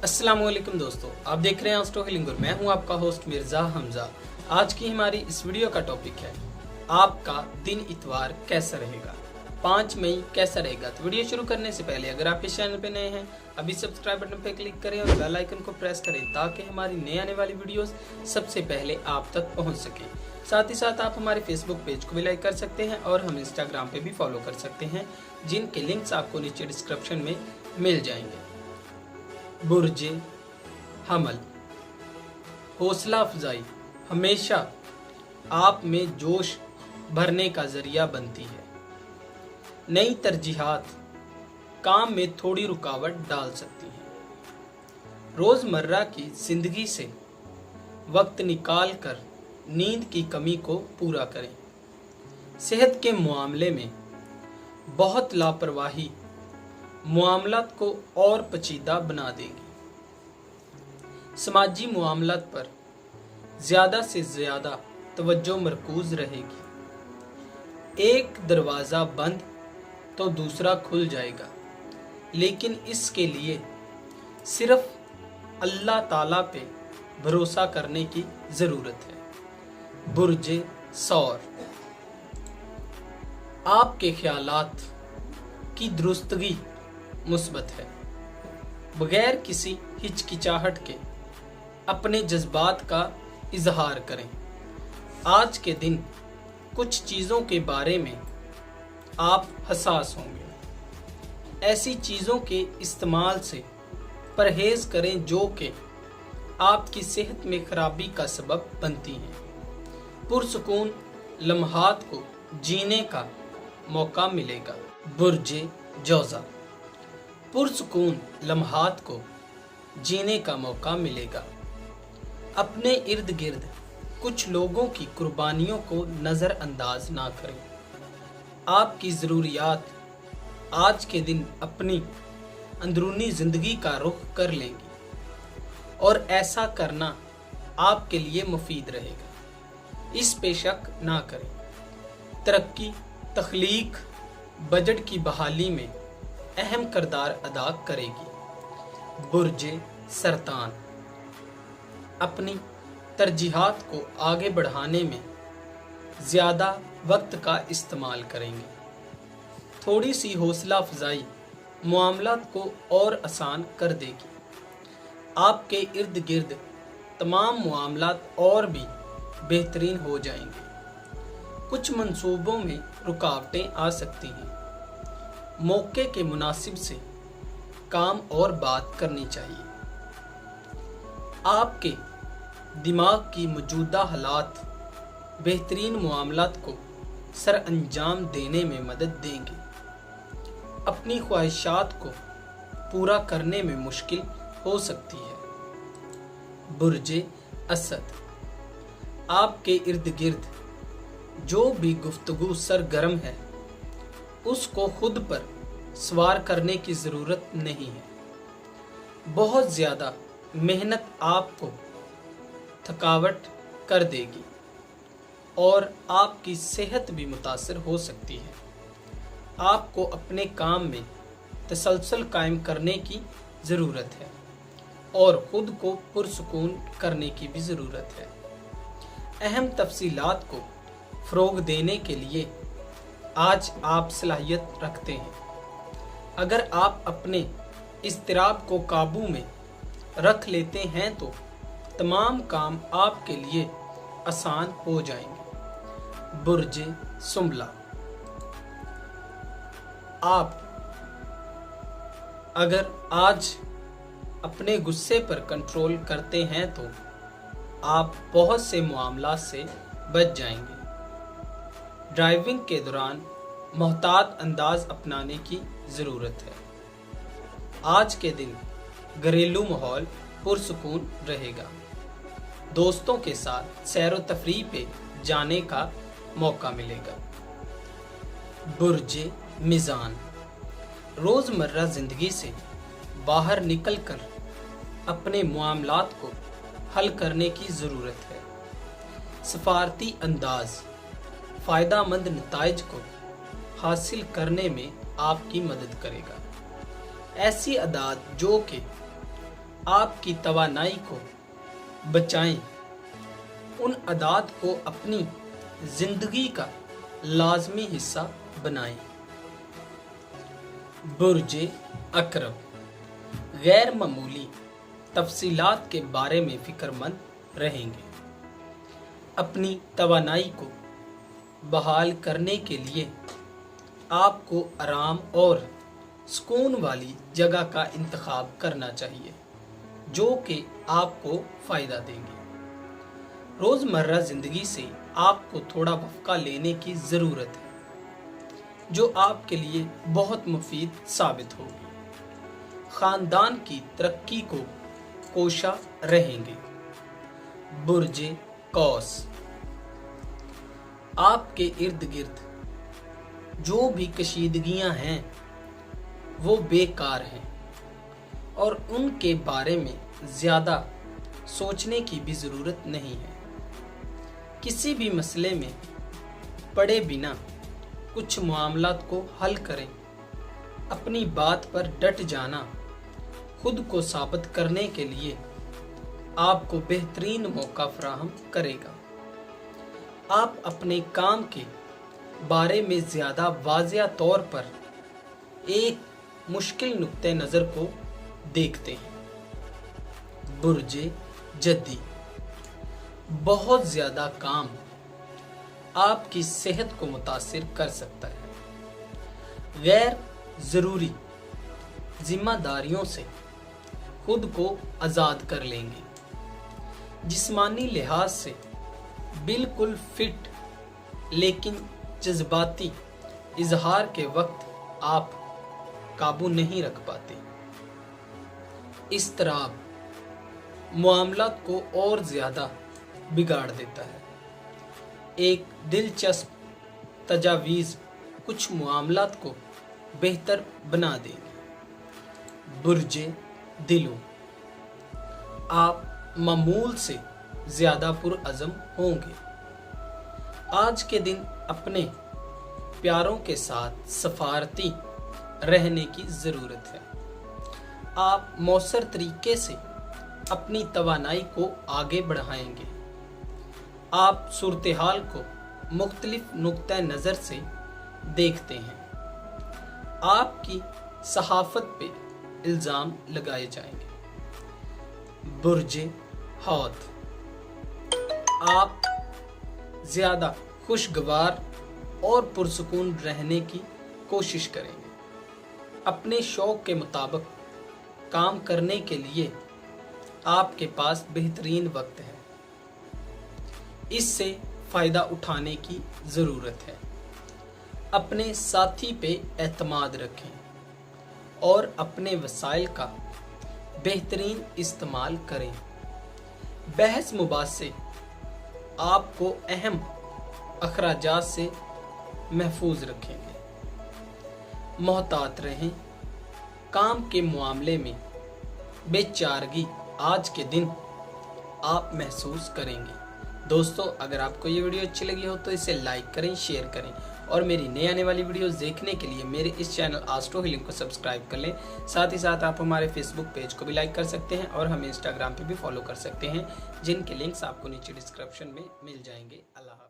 अस्सलाम वालेकुम दोस्तों, आप देख रहे हैं एस्ट्रो हीलिंग गुरु। मैं हूं आपका होस्ट मिर्जा हमजा। आज की हमारी इस वीडियो का टॉपिक है आपका दिन इतवार कैसा रहेगा, 5 मई कैसा रहेगा। तो वीडियो शुरू करने से पहले अगर आप इस चैनल पे नए हैं अभी सब्सक्राइब बटन पे क्लिक करें और बेल आइकन को प्रेस करें ताकि हमारी नए आने वाली वीडियोस सबसे पहले आप तक पहुंच सके। साथ ही साथ आप हमारे फेसबुक पेज को भी लाइक कर सकते हैं और हम इंस्टाग्राम पे भी फॉलो कर सकते हैं, जिनके लिंक्स आपको नीचे डिस्क्रिप्शन में मिल जाएंगे। बुर्जे हमल, हौसला अफजाई हमेशा आप में जोश भरने का जरिया बनती है। नई तरजीहात काम में थोड़ी रुकावट डाल सकती हैं। रोजमर्रा की जिंदगी से वक्त निकाल कर नींद की कमी को पूरा करें। सेहत के मामले में बहुत लापरवाही मामलात को और पेचीदा बना देगी। समाजी मामलात पर ज्यादा से ज्यादा तवज्जो मरकूज रहेगी। एक दरवाजा बंद तो दूसरा खुल जाएगा, लेकिन इसके लिए सिर्फ अल्लाह ताला पे भरोसा करने की जरूरत है। बुर्जे सौर, आपके ख्यालात की दुरुस्तगी मुस्बत है। बगैर किसी हिचकिचाहट के अपने जज्बात का इजहार करें। आज के दिन कुछ चीज़ों के बारे में आप हसास होंगे। ऐसी चीज़ों के इस्तेमाल से परहेज करें जो कि आपकी सेहत में खराबी का सबब बनती हैं। पुरसुकून लम्हात को जीने का मौका मिलेगा। बुर्जे जौज़ा, पुरसुकून लम्हात को जीने का मौका मिलेगा। अपने इर्द गिर्द कुछ लोगों की कुर्बानियों को नज़रअंदाज ना करें। आपकी ज़रूरियात आज के दिन अपनी अंदरूनी ज़िंदगी का रुख कर लेंगी और ऐसा करना आपके लिए मुफीद रहेगा। इस पे शक ना करें। तरक्की, तख्लीक, बजट की बहाली में अहम किरदार अदा करेगी। बुर्जे सरतान, अपनी तरजीहात को आगे बढ़ाने में ज़्यादा वक्त का इस्तेमाल करेंगे। थोड़ी सी हौसला अफजाई मामलात को और आसान कर देगी। आपके इर्द गिर्द तमाम मामलात और भी बेहतरीन हो जाएंगे। कुछ मंसूबों में रुकावटें आ सकती हैं। मौके के मुनासिब से काम और बात करनी चाहिए। आपके दिमाग की मौजूदा हालात बेहतरीन मामलात को सर अंजाम देने में मदद देंगे। अपनी ख्वाहिशात को पूरा करने में मुश्किल हो सकती है। बुर्जे असद, आपके इर्द गिर्द जो भी गुफ्तगू सरगर्म है उसको खुद पर सवार करने की ज़रूरत नहीं है। बहुत ज़्यादा मेहनत आपको थकावट कर देगी और आपकी सेहत भी मुतासर हो सकती है। आपको अपने काम में तसलसल कायम करने की ज़रूरत है और ख़ुद को पुरसुकून करने की भी ज़रूरत है। अहम तफसीलात को फ़रोग देने के लिए आज आप सलाहियत रखते हैं। अगर आप अपने इज़्तिराब को काबू में रख लेते हैं तो तमाम काम आपके लिए आसान हो जाएंगे। बुर्जे सुंबला, आप अगर आज अपने गुस्से पर कंट्रोल करते हैं तो आप बहुत से मामलात से बच जाएंगे। ड्राइविंग के दौरान मोहतात अंदाज अपनाने की ज़रूरत है। आज के दिन घरेलू माहौल पुरसुकून रहेगा। दोस्तों के साथ सैर व तफरीह पे जाने का मौका मिलेगा। बुर्जे मिज़ान, रोज़मर्रा ज़िंदगी से बाहर निकलकर अपने मामलात को हल करने की ज़रूरत है। सफारती अंदाज फ़ायदामंद नताइज को हासिल करने में आपकी मदद करेगा। ऐसी आदत जो कि आपकी तवानाई को बचाएं, उन आदत को अपनी जिंदगी का लाजमी हिस्सा बनाएं। बुर्ज अकरब गैर मामूली तफसीलात के बारे में फिक्रमंद रहेंगे। अपनी तवानाई को बहाल करने के लिए आपको आराम और सुकून वाली जगह का इंतखाब करना चाहिए जो कि आपको फ़ायदा देंगे। रोज़मर्रा ज़िंदगी से आपको थोड़ा वक़्फ़ा लेने की ज़रूरत है जो आपके लिए बहुत मुफीद साबित होगी। ख़ानदान की तरक्की को कोशा रहेंगे। बुर्ज कौस आपके इर्द गिर्द जो भी कशीदगियां हैं वो बेकार हैं और उनके बारे में ज़्यादा सोचने की भी ज़रूरत नहीं है। किसी भी मसले में पड़े बिना कुछ मामलात को हल करें। अपनी बात पर डट जाना खुद को साबित करने के लिए आपको बेहतरीन मौका फराहम करेगा। आप अपने काम के बारे में ज़्यादा वाज़िया तौर पर एक मुश्किल नुक्ते नज़र को देखते हैं। बुर्ज जद्दी बहुत ज़्यादा काम आपकी सेहत को मुतासिर कर सकता है। गैर ज़रूरी जिम्मेदारियों से खुद को आज़ाद कर लेंगे। जिस्मानी लिहाज से बिल्कुल फिट लेकिन जज्बाती इजहार के वक्त आप काबू नहीं रख पाते। इस तरह मामलात को और ज़्यादा बिगाड़ देता है। एक दिलचस्प तजावीज़ कुछ मामलात को बेहतर बना देंगे। बुर्ज दिलो आप मामूल से ज़्यादा पुरअज़म होंगे। आज के दिन अपने प्यारों के साथ सफारती रहने की ज़रूरत है। आप मौसर तरीके से अपनी तवानाई को आगे बढ़ाएंगे। आप सूरत हाल को मुख्तलिफ नुक्ता नज़र से देखते हैं। आपकी सहाफ़त पे इल्ज़ाम लगाए जाएंगे। बुर्ज हौत आप ज़्यादा खुशगवार और पुरसुकून रहने की कोशिश करेंगे। अपने शौक़ के मुताबिक काम करने के लिए आपके पास बेहतरीन वक्त है। इससे फ़ायदा उठाने की ज़रूरत है। अपने साथी पे एतमाद रखें और अपने वसाइल का बेहतरीन इस्तेमाल करें। बहस मुबासे आपको अहम अखराजात से महफूज रखेंगे। मोहतात रहें। काम के मामले में बेचारगी आज के दिन आप महसूस करेंगे। दोस्तों, अगर आपको ये वीडियो अच्छी लगी हो तो इसे लाइक करें, शेयर करें और मेरी नई आने वाली वीडियोस देखने के लिए मेरे इस चैनल एस्ट्रो हीलिंग को सब्सक्राइब कर लें। साथ ही साथ आप हमारे फेसबुक पेज को भी लाइक कर सकते हैं और हमें इंस्टाग्राम पे भी फॉलो कर सकते हैं, जिनके लिंक्स आपको नीचे डिस्क्रिप्शन में मिल जाएंगे। अल्लाह।